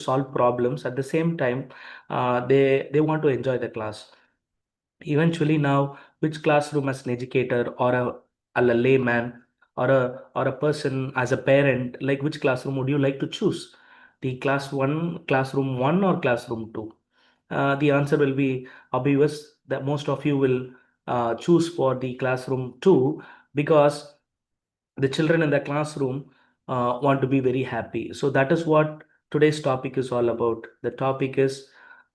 solve problems. At the same time, they want to enjoy the class. Eventually, now, which classroom as an educator or a layman or a person as a parent, like which classroom would you like to choose? The classroom one, or classroom two? The answer will be obvious that most of you will choose for the classroom two, because the children in the classroom want to be very happy. So that is what today's topic is all about. The topic is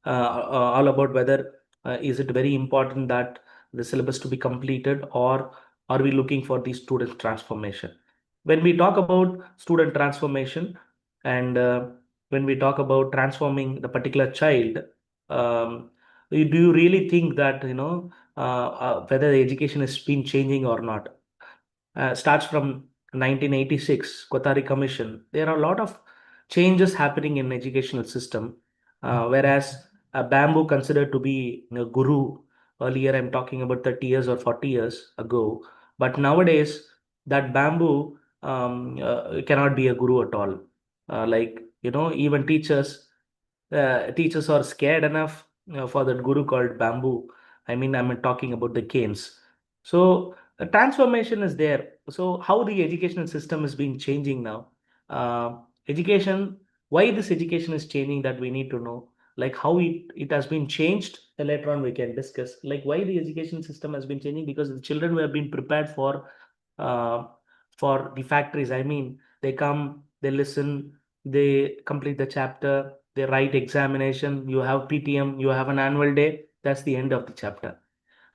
all about whether is it very important that the syllabus to be completed, or are we looking for the student transformation? When we talk about student transformation, and when we talk about transforming the particular child, do you really think that whether the education has been changing or not? Starts from 1986 Kothari Commission. There are a lot of changes happening in educational system, whereas a bamboo considered to be a guru earlier. I'm talking about 30 years or 40 years ago, but nowadays that bamboo cannot be a guru at all. Even teachers are scared enough for that guru called bamboo. I mean, I'm talking about the canes. So the transformation is there. So how the educational system is being changing now? Education, why this education is changing, that we need to know. Like how it has been changed. Later on we can discuss like why the education system has been changing, because the children who have been prepared uh, for the factories. I mean, they come, they listen, they complete the chapter, they write examination, you have PTM, you have an annual day. That's the end of the chapter.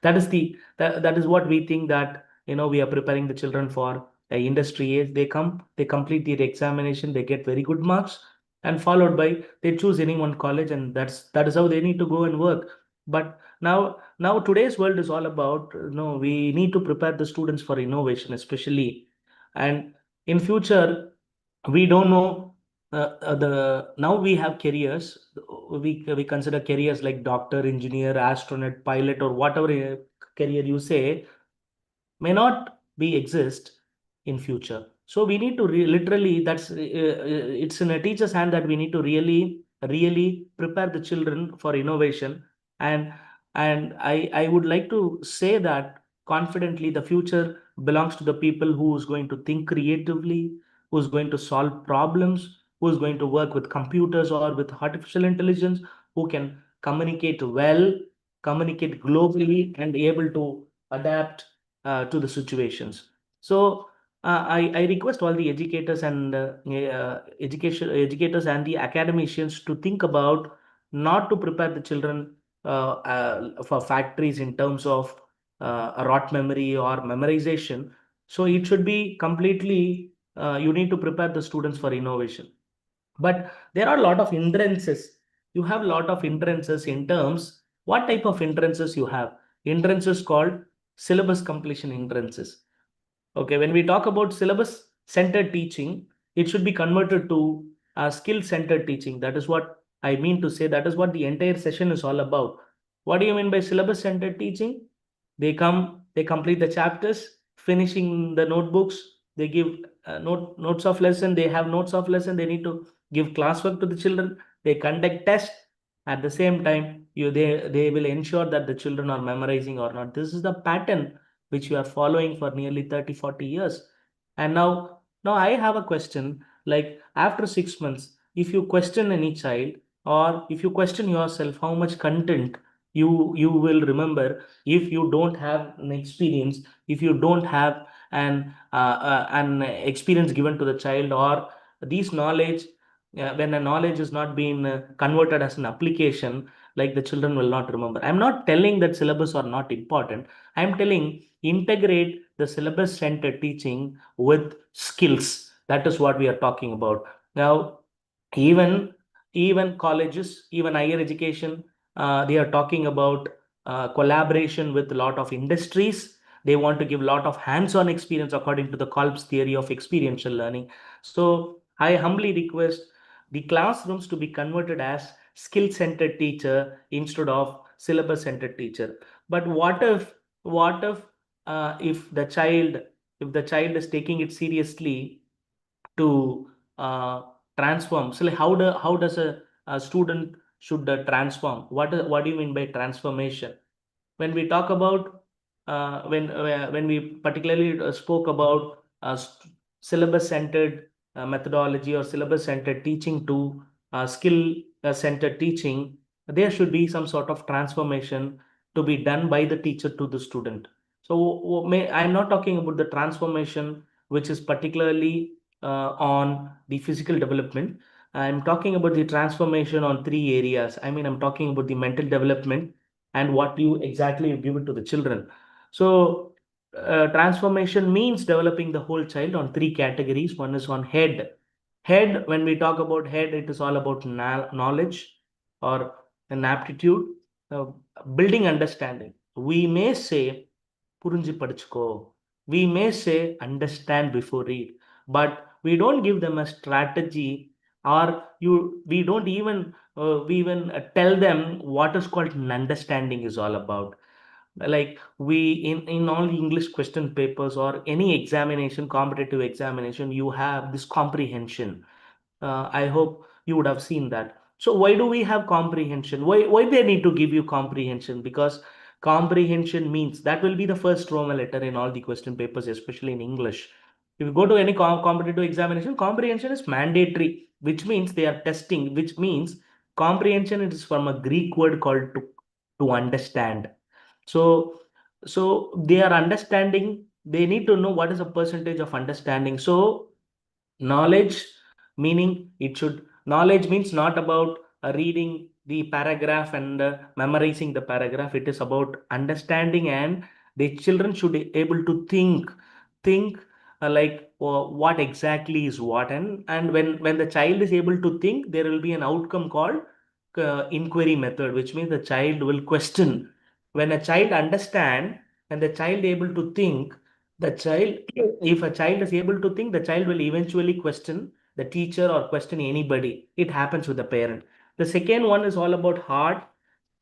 That is what we think, that we are preparing the children for the industry age. They come, they complete the examination, they get very good marks, and followed by they choose any one college, and that is how they need to go and work. But now today's world is all about, we need to prepare the students for innovation, especially. And in future, we don't know, the now we have careers. We consider careers like doctor, engineer, astronaut, pilot, or whatever career you say, may not be exist in future. So we need to literally, it's in a teacher's hand, that we need to really prepare the children for innovation. And and i i would like to say that confidently, the future belongs to the people who is going to think creatively, who is going to solve problems, who is going to work with computers or with artificial intelligence, who can communicate well, communicate globally, and able to adapt to the situations. So I request all the educators and educators and the academicians to think about not to prepare the children for factories in terms of a rote memory or memorization. So it should be completely, you need to prepare the students for innovation. But there are a lot of hindrances. You have a lot of hindrances in terms, what type of hindrances you have? Hindrances called syllabus completion hindrances. Okay, when we talk about syllabus centered teaching, it should be converted to skill centered teaching. That is what I mean to say. That is what the entire session is all about. What do you mean by syllabus centered teaching? They come, they complete the chapters, finishing the notebooks. They give notes of lesson. They have notes of lesson. They need to give classwork to the children. They conduct tests. At the same time, they will ensure that the children are memorizing or not. This is the pattern which you are following for nearly 30, 40 years. And now I have a question, like after 6 months, if you question any child, or if you question yourself, how much content you will remember if you don't have an experience, if you don't have an experience given to the child, or these knowledge, when a knowledge is not being converted as an application, like the children will not remember. I'm not telling that syllabus are not important. I'm telling integrate the syllabus centered teaching with skills. That is what we are talking about. Now, even even colleges, even higher education, they are talking about collaboration with a lot of industries. They want to give a lot of hands-on experience according to the Kolb's theory of experiential learning. So I humbly request the classrooms to be converted as skill-centered teacher instead of syllabus-centered teacher. But what if the child, if the child is taking it seriously to uh, transform. So like how does a student should transform? What do you mean by transformation? When we talk about when we particularly spoke about syllabus centered methodology or syllabus centered teaching to skill centered teaching, there should be some sort of transformation to be done by the teacher to the student. So I'm not talking about the transformation which is particularly on the physical development. I'm talking about the transformation on three areas. I mean, I'm talking about the mental development and what you exactly give it to the children. So, transformation means developing the whole child on three categories. One is on head. Head, when we talk about head, it is all about knowledge or an aptitude, uh, building understanding. We may say, புரிஞ்சு படிச்சுக்கோ. We may say, understand before read. But we don't give them a strategy, or we don't even we even tell them what is called an understanding is all about. Like we in all English question papers or any examination, competitive examination, you have this comprehension. I hope you would have seen that. So why do we have comprehension? Why they need to give you comprehension? Because comprehension means that will be the first Roman letter in all the question papers, especially in English. If you go to any competitive examination, comprehension is mandatory, which means they are testing, which means comprehension is from a Greek word called to understand. So they are understanding. They need to know what is a percentage of understanding. So knowledge, meaning it should, knowledge means not about reading the paragraph and memorizing the paragraph. It is about understanding, and the children should be able to think like what exactly is what. And when the child is able to think, there will be an outcome called inquiry method, which means the child will question. When a child understand and the child able to think, the child, if a child is able to think, the child will eventually question the teacher or question anybody. It happens with the parent. The second one is all about heart.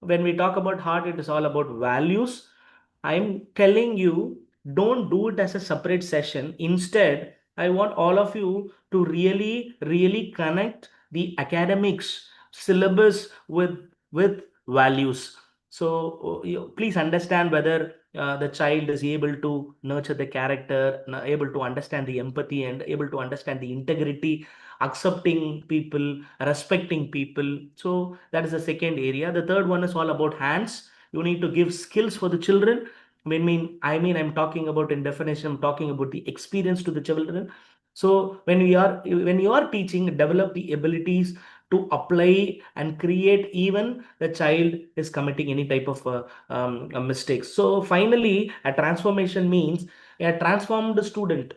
When we talk about heart, it is all about values. I'm telling you, don't do it as a separate session. Instead, I want all of you to really connect the academics syllabus with values. So please understand whether the child is able to nurture the character, able to understand the empathy, and able to understand the integrity, accepting people, respecting people. So that is the second area. The third one is all about hands. You need to give skills for the children. I'm talking about, in definition, I'm talking about the experience to the children. So when you are teaching, develop the abilities to apply and create, even the child is committing any type of mistakes. So finally, a transformation means a transformed student.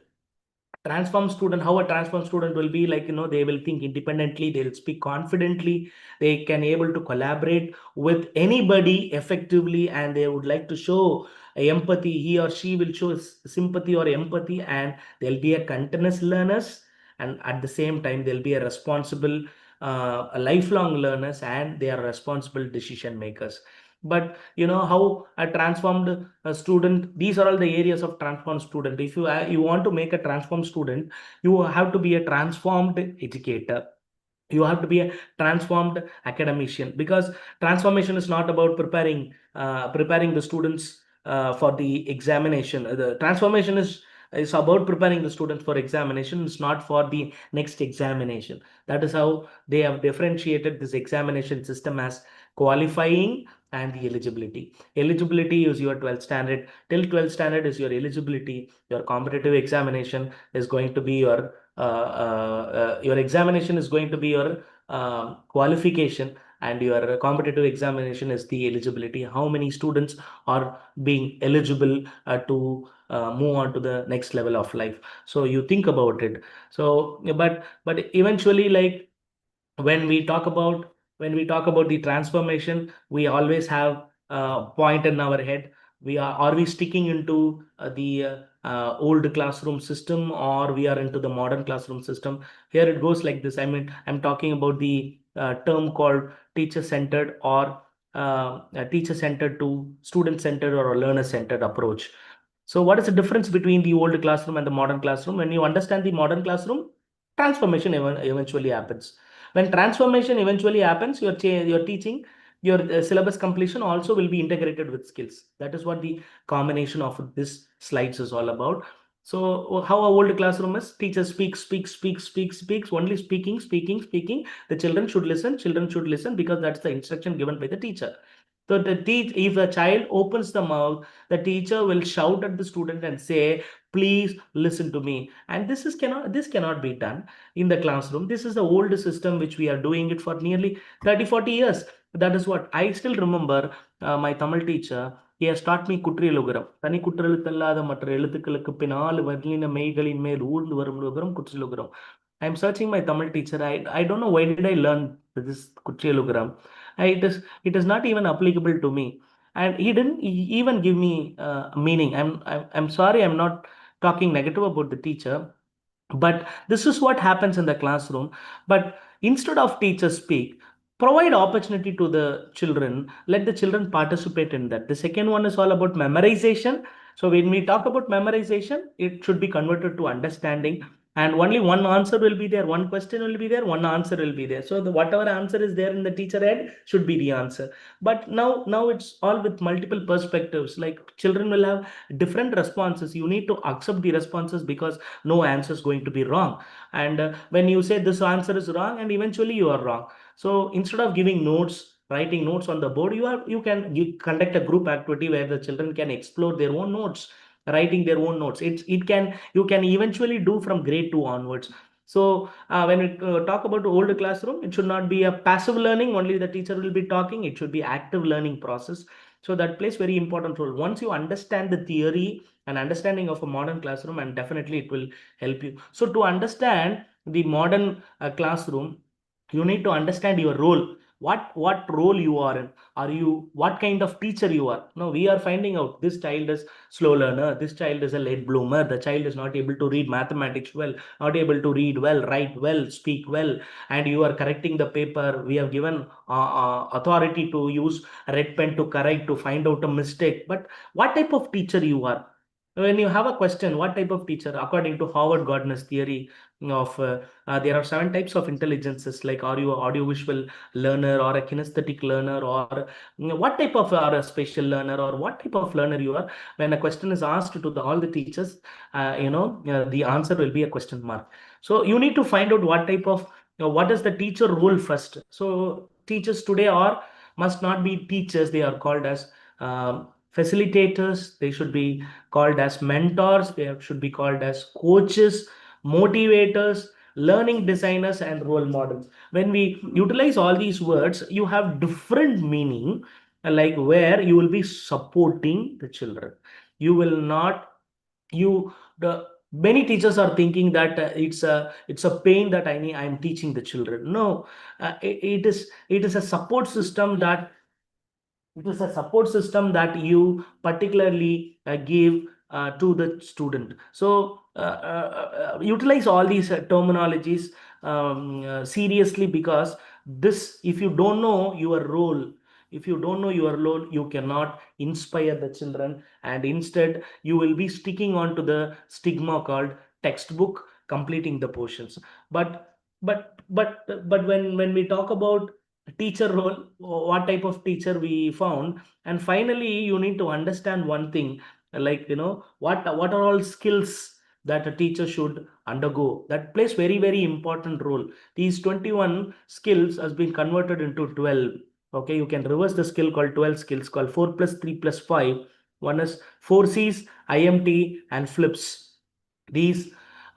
Transform student, how a transform student will be, like, they will think independently, they'll speak confidently, they can able to collaborate with anybody effectively, and they would like to show empathy. He or she will show sympathy or empathy, and they'll be a continuous learners, and at the same time they'll be a responsible a lifelong learners, and they are responsible decision makers. But how a transformed student, these are all the areas of transformed student. If you want to make a transformed student, you have to be a transformed educator, you have to be a transformed academician, because transformation is not about preparing the students for the examination. The transformation is about preparing the students for examination. It's not for the next examination. That is how they have differentiated this examination system as qualifying and the eligibility. Eligibility is your 12th standard. Till 12th standard is your eligibility. Your competitive examination is going to be your examination is going to be your qualification, and your competitive examination is the eligibility. How many students are being eligible to move on to the next level of life? So you think about it. So but eventually, like, when we talk about the transformation, we always have a point in our head. Are we sticking into the old classroom system, or we are into the modern classroom system? Here it goes like this. I'm talking about the term called teacher centered, or teacher centered to student centered, or a learner centered approach. So what is the difference between the old classroom and the modern classroom? When you understand the modern classroom, transformation eventually happens. When transformation eventually happens, your teaching, your syllabus completion also will be integrated with skills. That is what the combination of this slides is all about. So how a old classroom is: teacher speaks, only speaking. The children should listen because that's the instruction given by the teacher. So if a child opens the mouth, the teacher will shout at the student and say, "Please listen to me." And this cannot be done in the classroom. This is the old system which we are doing it for nearly 30, 40 years. That is what I still remember. My Tamil teacher, he has taught me குற்றியலுகரம். தனி குற்றெழுத்தல்லாத மற்ற எழுத்துக்களுக்கு பின்னால் வர்ணின மெய்களின் மேல் ஊர்ந்து வரும் லுகரம் குற்றியலுகரம். I'm searching my Tamil teacher. I don't know why did I learn this குற்றியலுகரம். It is not even applicable to me, and he didn't even give me meaning. I'm sorry, I'm not talking negative about the teacher, but this is what happens in the classroom. But instead of teachers speak, provide opportunity to the children, let the children participate in that. The second one is all about memorization. So when we talk about memorization, it should be converted to understanding, and only one answer will be there, one question will be there, one answer will be there. So the whatever answer is there in the teacher head should be the answer. But now it's all with multiple perspectives. Like children will have different responses. You need to accept the responses because no answer is going to be wrong. And when you say this answer is wrong, and eventually you are wrong. So instead of giving notes, writing notes on the board, you can conduct a group activity where the children can explore their own notes, writing their own notes. It can you can eventually do from grade 2 onwards. So when we talk about the older classroom, it should not be a passive learning, only the teacher will be talking. It should be active learning process. So that plays very important role. Once you understand the theory and understanding of a modern classroom, and definitely it will help you. So to understand the modern classroom, you need to understand your role. What role you are in. Are you What kind of teacher you are? No, we are finding out this child is slow learner, this child is a late bloomer, the child is not able to read mathematics well, not able to read well, write well, speak well, and you are correcting the paper. We have given authority to use red pen to correct, to find out a mistake. But what type of teacher you are? When you have a question, what type of teacher? According to Howard Gardner's theory of there are 7 types of intelligences. Like, are you an audiovisual learner or a kinesthetic learner, or what type of are a spatial learner, or what type of learner you are? When a question is asked to all the teachers, the answer will be a question mark. So you need to find out what type of what is the teacher role first. So teachers today are must not be teachers. They are called as facilitators. They should be called as mentors. They should be called as coaches, motivators, learning designers, and role models. When we utilize all these words, you have different meaning, like where you will be supporting the children. You will not, you, the many teachers are thinking that it's a pain that I'm teaching the children. No, it is a support system that you particularly give to the student. So utilize all these terminologies seriously, because this, if you don't know your role, you cannot inspire the children, and instead you will be sticking on to the stigma called textbook, completing the portions. But when we talk about teacher role, what type of teacher we found. And finally, you need to understand one thing, like, what are all skills that a teacher should undergo. That plays very, very important role. These 21 skills has been converted into 12. Okay, you can reverse the skill called 12 skills, called 4 plus 3 plus 5. One is 4 C's, IMT, and flips. These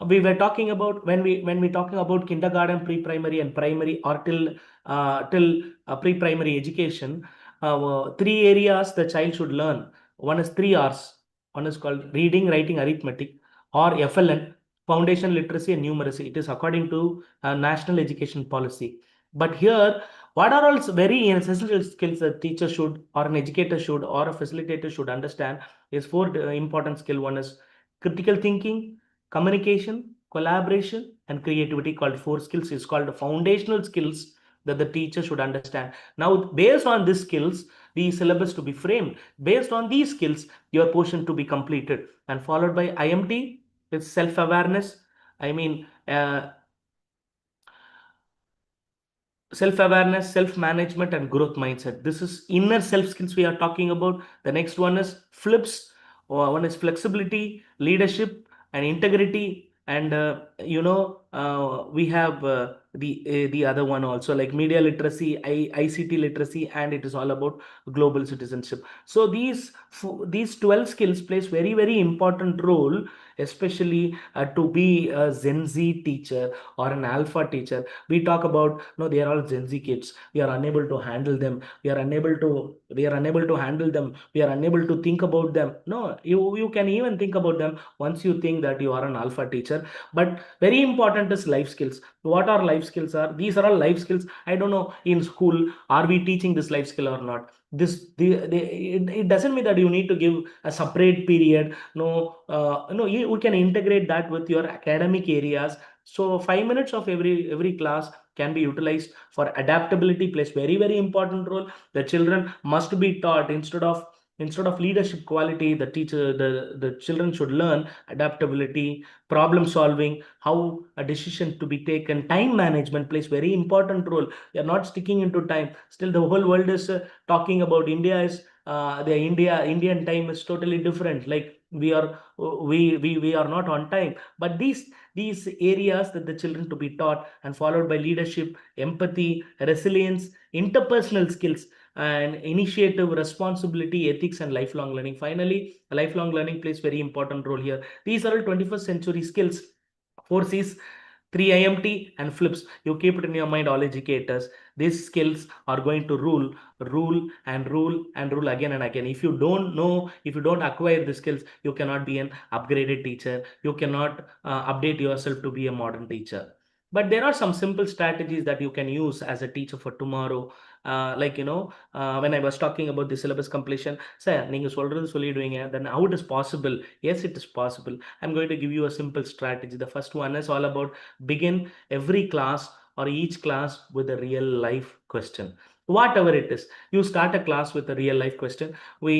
we were talking about when we talking about kindergarten, pre-primary, and primary, or till pre-primary education. 3 areas the child should learn. One is 3 R's. One is called reading, writing, arithmetic, or FLN, foundation literacy and numeracy. It is according to national education policy. But here, what are all very essential skills a teacher should, or an educator should, or a facilitator should understand is 4 important skill. One is critical thinking, communication, collaboration, and creativity, called 4 skills, is called the foundational skills that the teacher should understand. Now, based on these skills, the syllabus to be framed. Based on these skills, your portion to be completed, and followed by IMT, with self-awareness. I mean, self-awareness, self-management, and growth mindset. This is inner self skills we are talking about. The next one is flips. One is flexibility, leadership, and integrity. And we have the other one also, like media literacy, ICT literacy, and it is all about global citizenship. So these 12 skills plays very important role, especially to be a Gen Z teacher or an alpha teacher. We talk about, no, they are all Gen Z kids, we are unable to handle them, we are unable to handle them, we are unable to think about them. No, you can even think about them once you think that you are an alpha teacher. But very important is life skills. What are life skills? Are these are all life skills. I don't know, in school are we teaching this life skill or not? It doesn't mean that you need to give a separate period. No, we can integrate that with your academic areas. So 5 minutes of every class can be utilized for adaptability, plays very important role. The children must be taught, instead of leadership quality, the children should learn adaptability, problem solving, how a decision to be taken. Time management plays very important role. They are not sticking into time. Still the whole world is talking about India is the Indian time is totally different. Like we are not on time. But these areas that the children to be taught, and followed by leadership, empathy, resilience, interpersonal skills, and initiative, responsibility, ethics, and lifelong learning. Finally, lifelong learning plays very important role here. These are all 21st century skills. 4 C's, 3 IMT, and flips. You keep it in your mind, all educators. These skills are going to rule again and again. If you don't know, if you don't acquire the skills, you cannot be an upgraded teacher. You cannot update yourself to be a modern teacher. But there are some simple strategies that you can use as a teacher for tomorrow. When I was talking about the syllabus completion, sir, நீங்க சொல்றது சொல்லிடுவீங்க, then how it is possible? Yes, it is possible. I'm going to give you a simple strategy. The first one is all about begin every class or each class with a real life question. Whatever it is, you start a class with a real life question. We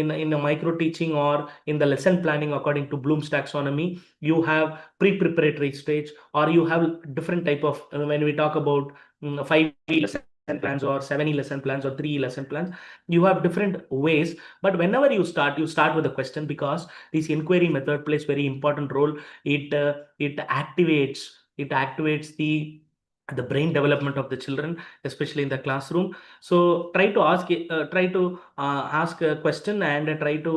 in a micro teaching or in the lesson planning according to Bloom's taxonomy, you have pre-preparatory stage, or you have different type of, when we talk about 5 lesson plans or 7 lesson plans or 3 lesson plans, you have different ways. But whenever you start with a question, because this inquiry method plays very important role. It activates the brain development of the children, especially in the classroom. So try to ask a question, and try to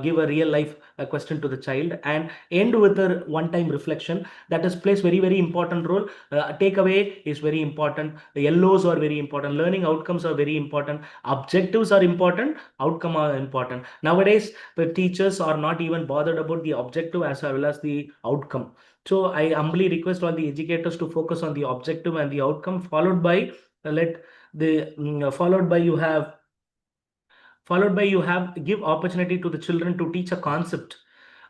give a real life question to the child, and end with a one time reflection. That is plays very important role. Takeaway is very important. The yellows are very important. Learning outcomes are very important. Objectives are important. Outcome are important. Nowadays, the teachers are not even bothered about the objective as well as the outcome. So I humbly request all the educators to focus on the objective and the outcome, followed by let the followed by you have give opportunity to the children to teach a concept.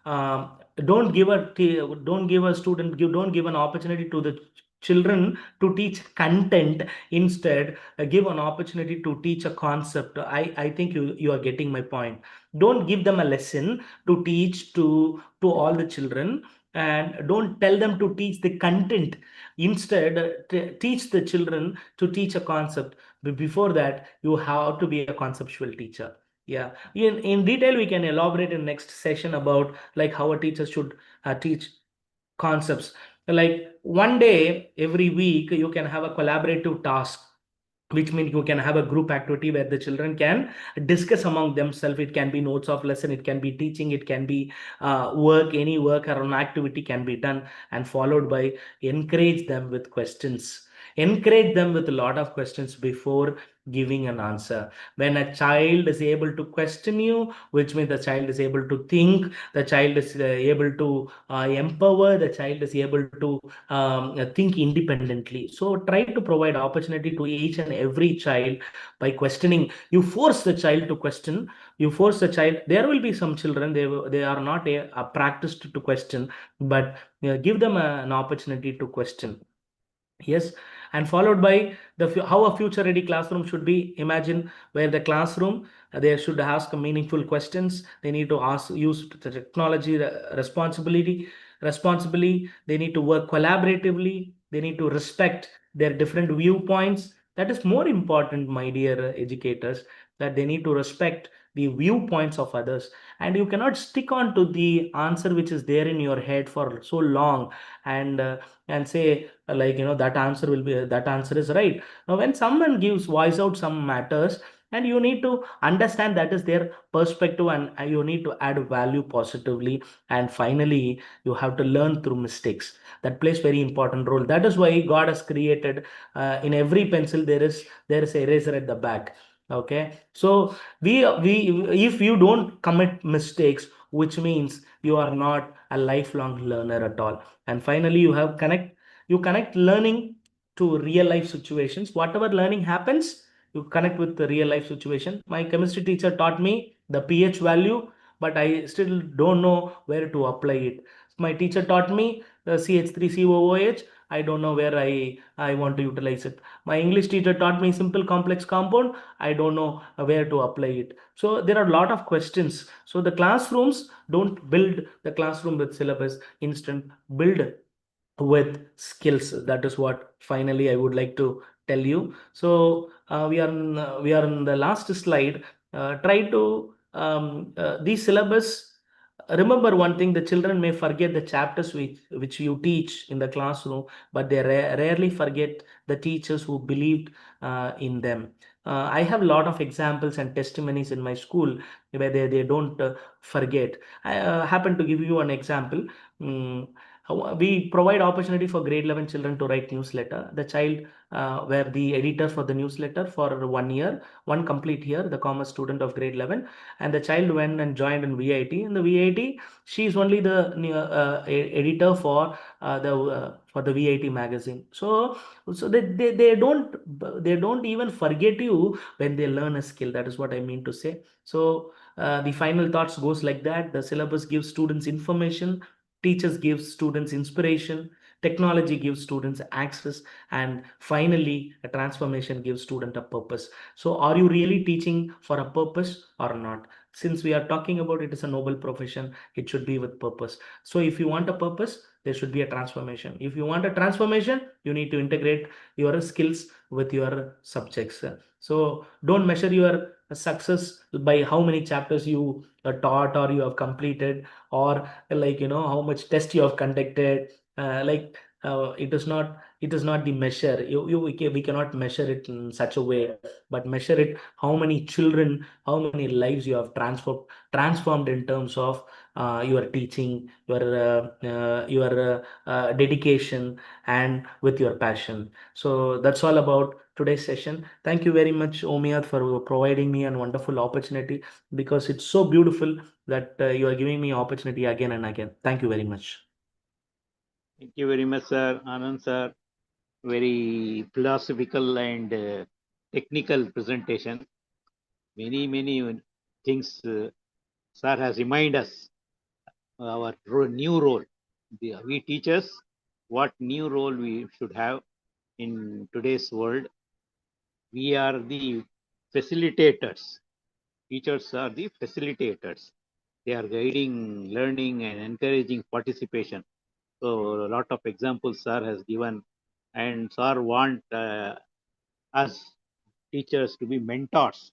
um, don't give a student give don't give an opportunity to the children to teach content. Instead, give an opportunity to teach a concept. I think you are getting my point. Don't give them a lesson to teach to all the children, and don't tell them to teach the content. Instead, teach the children to teach a concept. But before that, you have to be a conceptual teacher. Yeah, in detail we can elaborate in next session about like how a teacher should teach concepts. Like one day every week you can have a collaborative task, which means you can have a group activity where the children can discuss among themselves. It can be notes of lesson, it can be teaching, it can be work, any work or an activity can be done, and followed by encourage them with questions. Encourage them with a lot of questions before giving an answer. When a child is able to question you, which means the child is able to think, the child is able to empower, the child is able to think independently. So try to provide opportunity to each and every child by questioning. You force the child to question. You force the child. There will be some children, they are not practiced to question, but give them an opportunity to question. Yes, and followed by how a future ready classroom should be. Imagine where the classroom, they should ask meaningful questions. They need to use the technology responsibly. They need to work collaboratively. They need to respect their different viewpoints. That is more important, my dear educators, that they need to respect the viewpoints of others, and you cannot stick on to the answer which is there in your head for so long, and say like, that answer will be, that answer is right. Now when someone gives voice out some matters, and you need to understand that is their perspective, and you need to add value positively. And finally, you have to learn through mistakes. That plays very important role. That is why God has created, in every pencil there is a eraser at the back. Okay, so we if you don't commit mistakes, which means you are not a lifelong learner at all. And finally, you connect learning to real life situations. Whatever learning happens, you connect with the real life situation. My chemistry teacher taught me the pH value, but I still don't know where to apply it. My teacher taught me the CH3COOH. I don't know where I want to utilize it. My English teacher taught me simple complex compound. I don't know where to apply it. So there are a lot of questions. So the classrooms don't build the classroom with syllabus. Instant build with skills. That is what finally I would like to tell you. So we are in the last slide. Try to the syllabus. Remember one thing: the children may forget the chapters which you teach in the classroom, but they rarely forget the teachers who believed in them. I have a lot of examples and testimonies in my school where they don't forget. I happen to give you an example. Mm, we provide opportunity for grade 11 children to write newsletter. The child were the editor for the newsletter for 1 year, one complete year, the commerce student of grade 11. And the child went and joined in VIT. In the VIT, she is only the editor for the VIT magazine. So they don't even forget you when they learn a skill. That is what I mean to say. So the final thoughts goes like that: the syllabus gives students information, teachers give students inspiration, technology gives students access, and finally a transformation gives student a purpose. So are you really teaching for a purpose or not? Since we are talking about it is a noble profession, it should be with purpose. So if you want a purpose, there should be a transformation. If you want a transformation, you need to integrate your skills with your subjects. So don't measure your success by how many chapters you taught or you have completed, or like, how much test you have conducted. It is not the measure. We cannot measure it in such a way, but measure it how many children, how many lives you have transformed in terms of your teaching, your dedication, and with your passion. So that's all about today's session. Thank you very much, Omiyad, for providing me a wonderful opportunity, because it's so beautiful that you are giving me opportunity again and again. Thank you very much. Thank you very much, sir. Anand, sir. Very philosophical and technical presentation. Many things sir has reminded us our new role. We teachers, what new role we should have in today's world. We are the facilitators. Teachers are the facilitators. They are guiding, learning, and encouraging participation. So a lot of examples sir has given, and sir want us teachers to be mentors.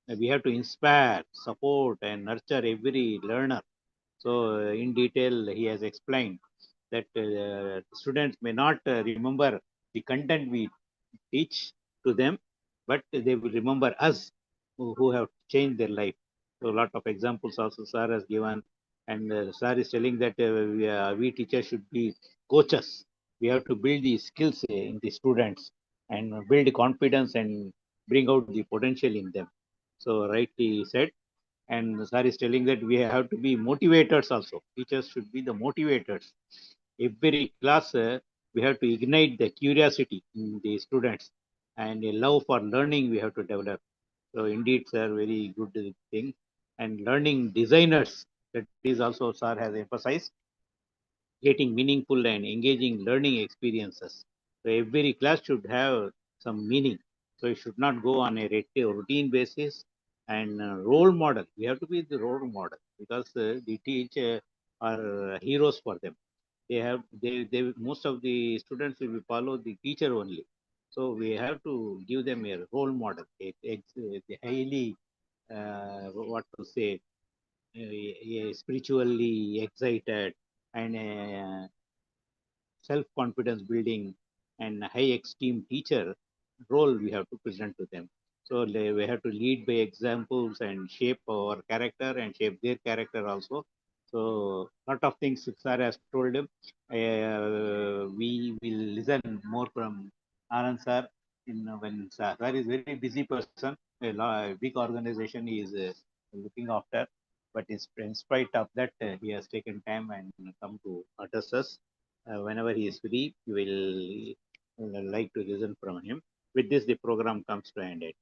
We have to inspire, support, and nurture every learner. So in detail, he has explained that students may not remember the content we teach to them, but they will remember us who have changed their life. So a lot of examples also sir has given, and sir is telling that we teachers should be coaches. We have to build the skills in the students and build confidence and bring out the potential in them. So rightly said. And sir is telling that we have to be motivators also. Teachers should be the motivators. Every class, we have to ignite the curiosity in the students, and a love for learning we have to develop. So indeed, sir, very good thing. And learning designers, that is also sir has emphasized, creating meaningful and engaging learning experiences. So every class should have some meaning. So it should not go on a routine basis. And role model, we have to be the role model, because the teacher are heroes for them. They most of the students will follow the teacher only. So we have to give them a role model, a highly, what to say, a spiritually excited and self-confidence building and high esteem teacher role we have to present to them. So we have to lead by examples and shape our character and shape their character also. So lot of things sir has told him. We will listen more from Anand sir. When sir is very busy person, a big organization he is looking after. But in spite of that, he has taken time and come to address us. Whenever he is free, we will like to listen from him. With this, the program comes to an end.